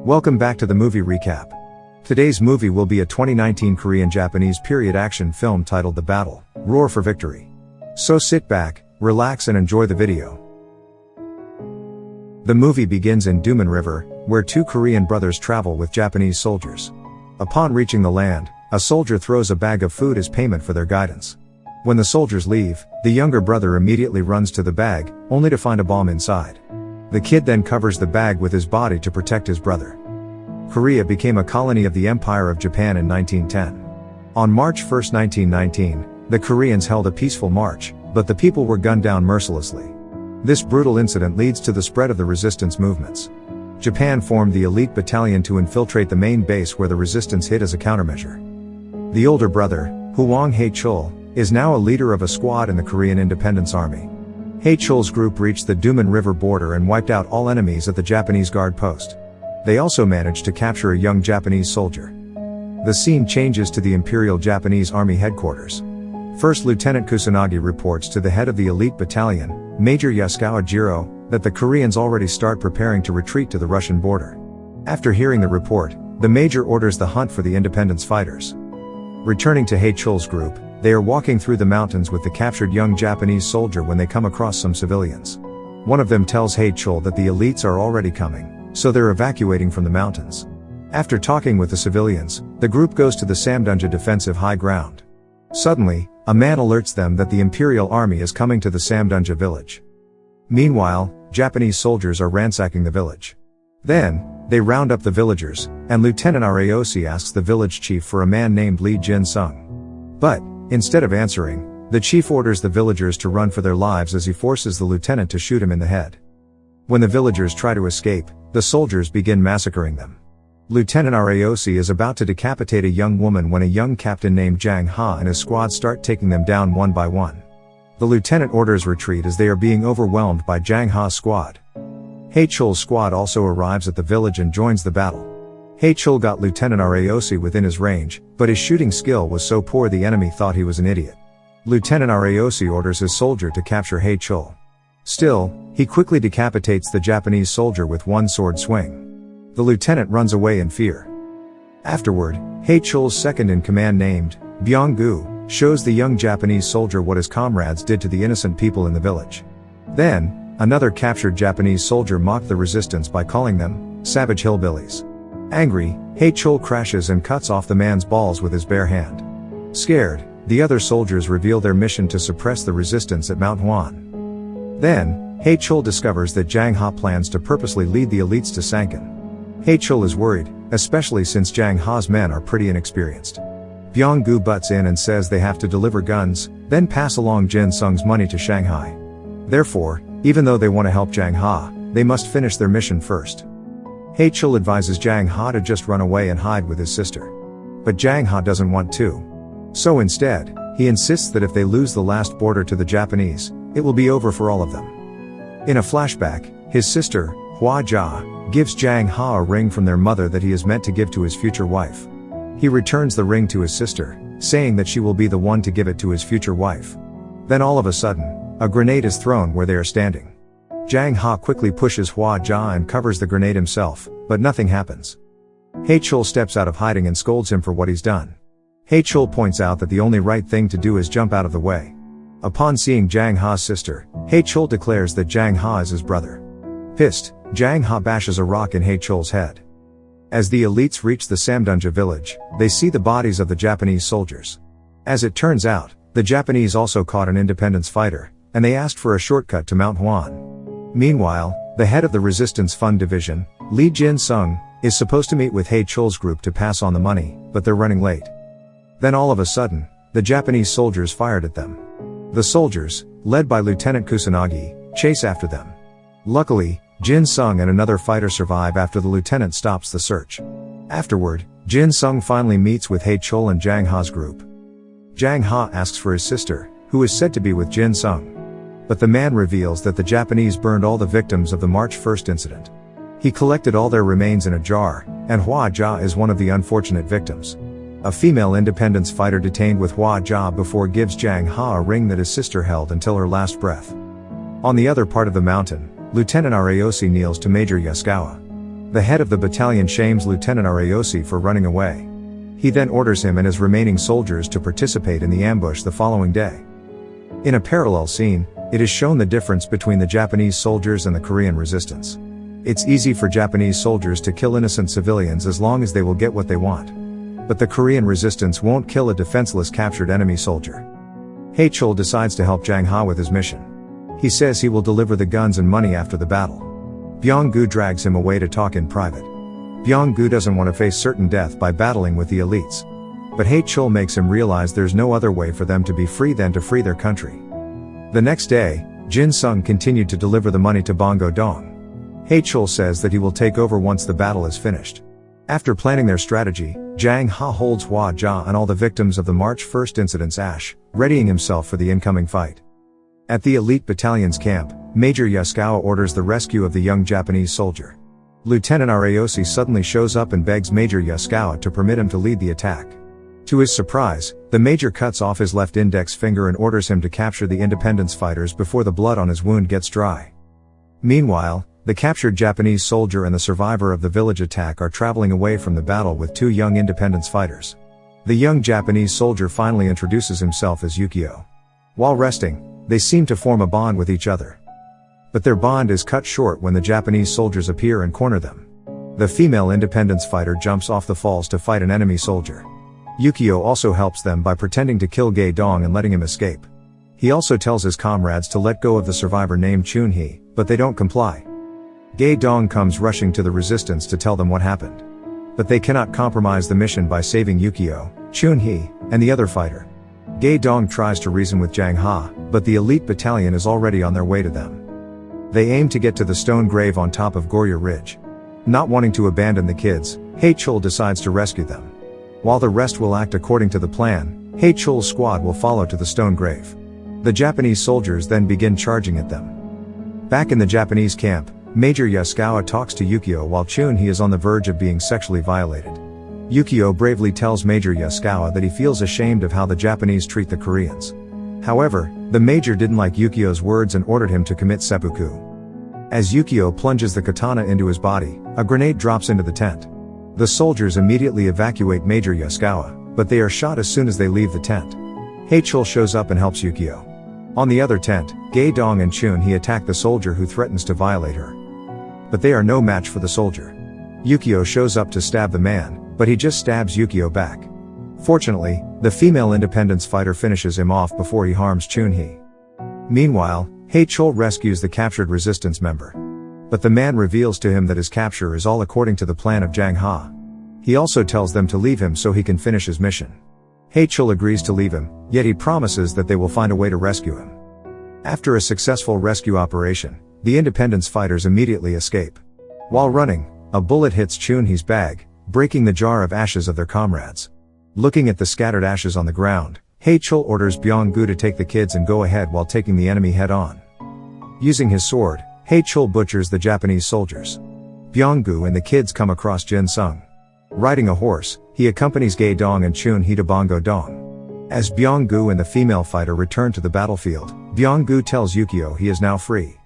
Welcome back to the movie recap. Today's movie will be a 2019 Korean-Japanese period action film titled The Battle, Roar for Victory. So sit back, relax and enjoy the video. The movie begins in Duman River, where two Korean brothers travel with Japanese soldiers. Upon reaching the land, a soldier throws a bag of food as payment for their guidance. When the soldiers leave, the younger brother immediately runs to the bag, only to find a bomb inside. The kid then covers the bag with his body to protect his brother. Korea became a colony of the Empire of Japan in 1910. On March 1, 1919, the Koreans held a peaceful march, but the people were gunned down mercilessly. This brutal incident leads to the spread of the resistance movements. Japan formed the elite battalion to infiltrate the main base where the resistance hid as a countermeasure. The older brother, Hwang Hae-chul, is now a leader of a squad in the Korean Independence Army. Hae-chul's group reached the Duman River border and wiped out all enemies at the Japanese guard post. They also managed to capture a young Japanese soldier. The scene changes to the Imperial Japanese Army headquarters. First Lieutenant Kusanagi reports to the head of the elite battalion, Major Yasukawa Jiro, that the Koreans already start preparing to retreat to the Russian border. After hearing the report, the major orders the hunt for the independence fighters. Returning to Hae-chul's group, they are walking through the mountains with the captured young Japanese soldier when they come across some civilians. One of them tells Hae-chul that the elites are already coming, so they're evacuating from the mountains. After talking with the civilians, the group goes to the Samdunja defensive high ground. Suddenly, a man alerts them that the Imperial Army is coming to the Samdunja village. Meanwhile, Japanese soldiers are ransacking the village. Then, they round up the villagers, and Lieutenant Areosi asks the village chief for a man named Lee Jin-sung. But, instead of answering, the chief orders the villagers to run for their lives as he forces the lieutenant to shoot him in the head. When the villagers try to escape, the soldiers begin massacring them. Lieutenant Areosi is about to decapitate a young woman when a young captain named Jang Ha and his squad start taking them down one by one. The lieutenant orders retreat as they are being overwhelmed by Jang Ha's squad. Hae-chul's squad also arrives at the village and joins the battle. Hae-chul got Lieutenant Areosi within his range, but his shooting skill was so poor the enemy thought he was an idiot. Lieutenant Areosi orders his soldier to capture Hae-chul. Still, he quickly decapitates the Japanese soldier with one sword swing. The lieutenant runs away in fear. Afterward, Hae-chul's second-in-command named Byung-gu shows the young Japanese soldier what his comrades did to the innocent people in the village. Then, another captured Japanese soldier mocked the resistance by calling them savage hillbillies. Angry, Hae-chul crashes and cuts off the man's balls with his bare hand. Scared, the other soldiers reveal their mission to suppress the resistance at Mount Hwan. Then, Hae-chul discovers that Jang Ha plans to purposely lead the elites to Sankan. Hae-chul is worried, especially since Jang Ha's men are pretty inexperienced. Byung-gu butts in and says they have to deliver guns, then pass along Jin-sung's money to Shanghai. Therefore, even though they want to help Jang Ha, they must finish their mission first. Hae-chul advises Jang Ha to just run away and hide with his sister. But Jang Ha doesn't want to. So instead, he insists that if they lose the last border to the Japanese, it will be over for all of them. In a flashback, his sister, Hwa Ja, gives Jang Ha a ring from their mother that he is meant to give to his future wife. He returns the ring to his sister, saying that she will be the one to give it to his future wife. Then all of a sudden, a grenade is thrown where they are standing. Jang Ha quickly pushes Hwa Ja and covers the grenade himself, but nothing happens. Hae-chul steps out of hiding and scolds him for what he's done. Hae-chul points out that the only right thing to do is jump out of the way. Upon seeing Jang Ha's sister, Hae-chul declares that Jang Ha is his brother. Pissed, Jang Ha bashes a rock in Hae-chul's head. As the elites reach the Samdunja village, they see the bodies of the Japanese soldiers. As it turns out, the Japanese also caught an independence fighter, and they asked for a shortcut to Mount Hwan. Meanwhile, the head of the Resistance Fund Division, Lee Jin-sung, is supposed to meet with Hae-chul's group to pass on the money, but they're running late. Then all of a sudden, the Japanese soldiers fired at them. The soldiers, led by Lieutenant Kusanagi, chase after them. Luckily, Jin-sung and another fighter survive after the lieutenant stops the search. Afterward, Jin-sung finally meets with Hae-chul and Jang Ha's group. Jang Ha asks for his sister, who is said to be with Jin-sung. But the man reveals that the Japanese burned all the victims of the March 1st incident. He collected all their remains in a jar, and Hwa Ja is one of the unfortunate victims. A female independence fighter detained with Hwa Ja before gives Jang Ha a ring that his sister held until her last breath. On the other part of the mountain, Lieutenant Areosi kneels to Major Yasukawa. The head of the battalion shames Lieutenant Areosi for running away. He then orders him and his remaining soldiers to participate in the ambush the following day. In a parallel scene, it is shown the difference between the Japanese soldiers and the Korean resistance. It's easy for Japanese soldiers to kill innocent civilians as long as they will get what they want. But the Korean resistance won't kill a defenseless captured enemy soldier. Haechul decides to help Jang Ha with his mission. He says he will deliver the guns and money after the battle. Byung-gu drags him away to talk in private. Byung-gu doesn't want to face certain death by battling with the elites. But Haechul makes him realize there's no other way for them to be free than to free their country. The next day, Jin Sung continued to deliver the money to Bongo Dong. Haechul says that he will take over once the battle is finished. After planning their strategy, Jang Ha holds Hua Jia and all the victims of the March 1st incident's ash, readying himself for the incoming fight. At the elite battalion's camp, Major Yasukawa orders the rescue of the young Japanese soldier. Lieutenant Areosi suddenly shows up and begs Major Yasukawa to permit him to lead the attack. To his surprise, the major cuts off his left index finger and orders him to capture the independence fighters before the blood on his wound gets dry. Meanwhile, the captured Japanese soldier and the survivor of the village attack are traveling away from the battle with two young independence fighters. The young Japanese soldier finally introduces himself as Yukio. While resting, they seem to form a bond with each other. But their bond is cut short when the Japanese soldiers appear and corner them. The female independence fighter jumps off the falls to fight an enemy soldier. Yukio also helps them by pretending to kill Gae Dong and letting him escape. He also tells his comrades to let go of the survivor named Chun-hee, but they don't comply. Gae Dong comes rushing to the resistance to tell them what happened. But they cannot compromise the mission by saving Yukio, Chun-hee, and the other fighter. Gae Dong tries to reason with Jang Ha, but the elite battalion is already on their way to them. They aim to get to the stone grave on top of Goryeo Ridge. Not wanting to abandon the kids, Haechul decides to rescue them. While the rest will act according to the plan, Haechul's squad will follow to the stone grave. The Japanese soldiers then begin charging at them. Back in the Japanese camp, Major Yasukawa talks to Yukio while Chun-hee is on the verge of being sexually violated. Yukio bravely tells Major Yasukawa that he feels ashamed of how the Japanese treat the Koreans. However, the major didn't like Yukio's words and ordered him to commit seppuku. As Yukio plunges the katana into his body, a grenade drops into the tent. The soldiers immediately evacuate Major Yasukawa, but they are shot as soon as they leave the tent. Haechul shows up and helps Yukio. On the other tent, Gae Dong and Chun-hee attack the soldier who threatens to violate her. But they are no match for the soldier. Yukio shows up to stab the man, but he just stabs Yukio back. Fortunately, the female independence fighter finishes him off before he harms Chun-hee. Meanwhile, Haechul rescues the captured resistance member. But the man reveals to him that his capture is all according to the plan of Jang Ha. He also tells them to leave him so he can finish his mission. Haechul agrees to leave him, yet he promises that they will find a way to rescue him. After a successful rescue operation, the independence fighters immediately escape. While running, a bullet hits Chun-hee's bag, breaking the jar of ashes of their comrades. Looking at the scattered ashes on the ground, Haechul orders Byung-gu to take the kids and go ahead while taking the enemy head on. Using his sword, Haechul butchers the Japanese soldiers. Byung-gu and the kids come across Jin Sung. Riding a horse, he accompanies Gae Dong and Chun-hee to Bongo Dong. As Byung-gu and the female fighter return to the battlefield, Byung-gu tells Yukio he is now free.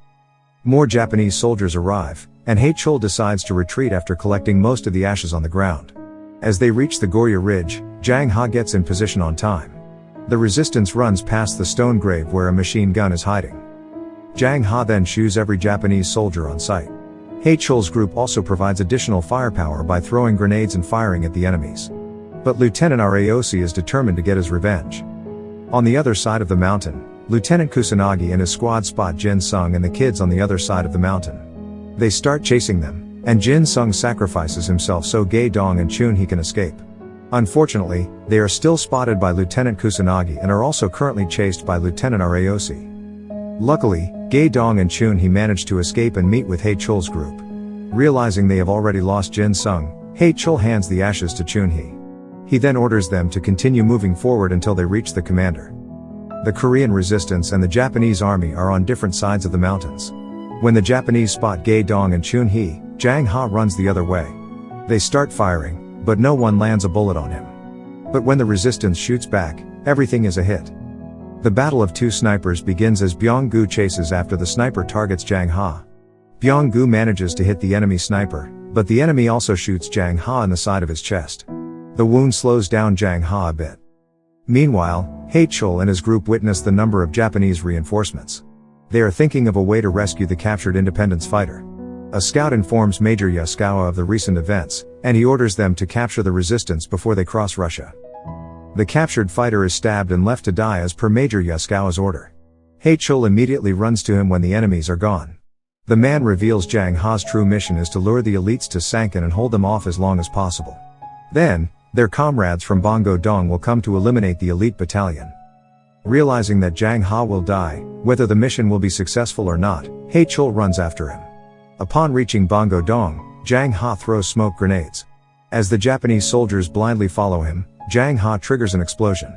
More Japanese soldiers arrive, and Haechul decides to retreat after collecting most of the ashes on the ground. As they reach the Goryeo Ridge, Jang Ha gets in position on time. The resistance runs past the stone grave where a machine gun is hiding. Jang Ha then shoots every Japanese soldier on sight. Haechul's group also provides additional firepower by throwing grenades and firing at the enemies. But Lieutenant Areosi is determined to get his revenge. On the other side of the mountain, Lieutenant Kusanagi and his squad spot Jin Sung and the kids on the other side of the mountain. They start chasing them, and Jin Sung sacrifices himself so Gae Dong and Chun-hee can escape. Unfortunately, they are still spotted by Lieutenant Kusanagi and are also currently chased by Lieutenant Areosi. Luckily, Gae Dong and Chun-hee manage to escape and meet with Haechul's group. Realizing they have already lost Jin Sung, Haechul hands the ashes to Chun-hee. He then orders them to continue moving forward until they reach the commander. The Korean resistance and the Japanese army are on different sides of the mountains. When the Japanese spot Gae Dong and Chun-hee, Jang Ha runs the other way. They start firing, but no one lands a bullet on him. But when the resistance shoots back, everything is a hit. The battle of two snipers begins as Byung-gu chases after the sniper targets Jang Ha. Byung-gu manages to hit the enemy sniper, But the enemy also shoots Zhang Ha in the side of his chest. The wound slows down Zhang Ha a bit. Meanwhile, He-chul and his group witness the number of Japanese reinforcements. They are thinking of a way to rescue the captured independence fighter. A scout informs Major Yaskawa of the recent events, and he orders them to capture the resistance before they cross Russia. The captured fighter is stabbed and left to die as per Major Yaskawa's order. He-chul immediately runs to him when the enemies are gone. The man reveals Zhang Ha's true mission is to lure the elites to Sankan and hold them off as long as possible. Then, their comrades from Bongo Dong will come to eliminate the elite battalion. Realizing that Zhang Ha will die, whether the mission will be successful or not, He-chul runs after him. Upon reaching Bongo Dong, Zhang Ha throws smoke grenades. As the Japanese soldiers blindly follow him, Zhang Ha triggers an explosion.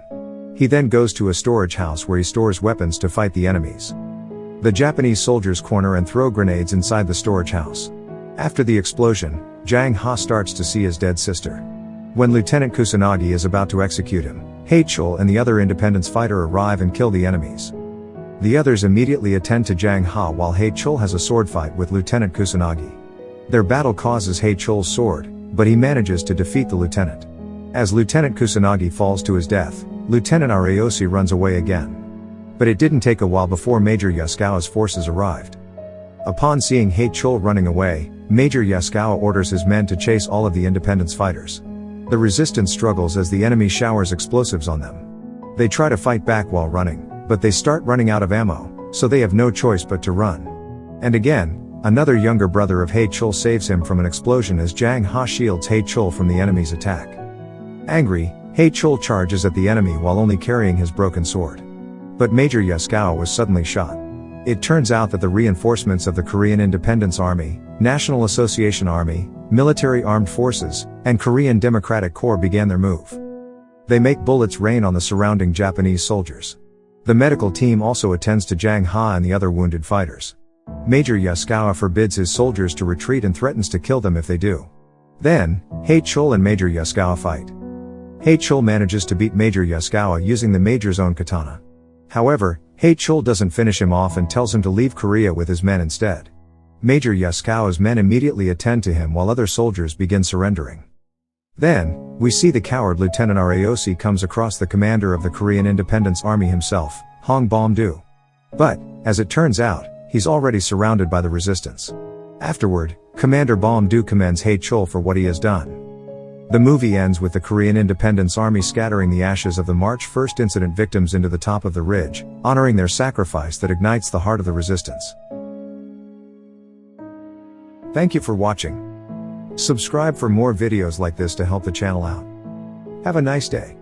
He then goes to a storage house where he stores weapons to fight the enemies. The Japanese soldiers corner and throw grenades inside the storage house. After the explosion, Zhang Ha starts to see his dead sister. When Lieutenant Kusanagi is about to execute him, He-chul and the other independence fighter arrive and kill the enemies. The others immediately attend to Zhang Ha while He-chul has a sword fight with Lieutenant Kusanagi. Their battle causes He-chul's sword, but he manages to defeat the lieutenant. As Lieutenant Kusanagi falls to his death, Lieutenant Areoshi runs away again. But it didn't take a while before Major Yaskawa's forces arrived. Upon seeing He-chul running away, Major Yaskawa orders his men to chase all of the independence fighters. The resistance struggles as the enemy showers explosives on them. They try to fight back while running, but they start running out of ammo, so they have no choice but to run. And again, another younger brother of He-chul saves him from an explosion as Zhang Ha shields He-chul from the enemy's attack. Angry, He-chul charges at the enemy while only carrying his broken sword. But Major Yaskawa was suddenly shot. It turns out that the reinforcements of the Korean Independence Army, National Association Army, Military Armed Forces, and Korean Democratic Corps began their move. They make bullets rain on the surrounding Japanese soldiers. The medical team also attends to Zhang Ha and the other wounded fighters. Major Yaskawa forbids his soldiers to retreat and threatens to kill them if they do. Then, He-chul and Major Yaskawa fight. He-chul manages to beat Major Yaskawa using the Major's own katana. However, He-chul doesn't finish him off and tells him to leave Korea with his men instead. Major Yaskawa's men immediately attend to him while other soldiers begin surrendering. Then, we see the coward Lieutenant Areoshi comes across the commander of the Korean Independence Army himself, Hong Bom-do. But, as it turns out, he's already surrounded by the resistance. Afterward, Commander Bom-do commends He-chul for what he has done. The movie ends with the Korean Independence Army scattering the ashes of the March 1st incident victims into the top of the ridge, honoring their sacrifice that ignites the heart of the resistance. Thank you for watching. Subscribe for more videos like this to help the channel out. Have a nice day.